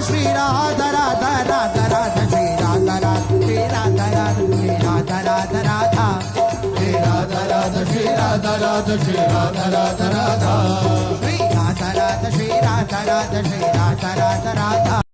Shri Radha Radha Radha Radha Shri Radha Radha Shri Radha Radha Radha Shri Radha Radha Shri Radha Radha Shri Radha Radha Radha Shri Radha Radha Shri Radha Radha Shri Radha Radha Radha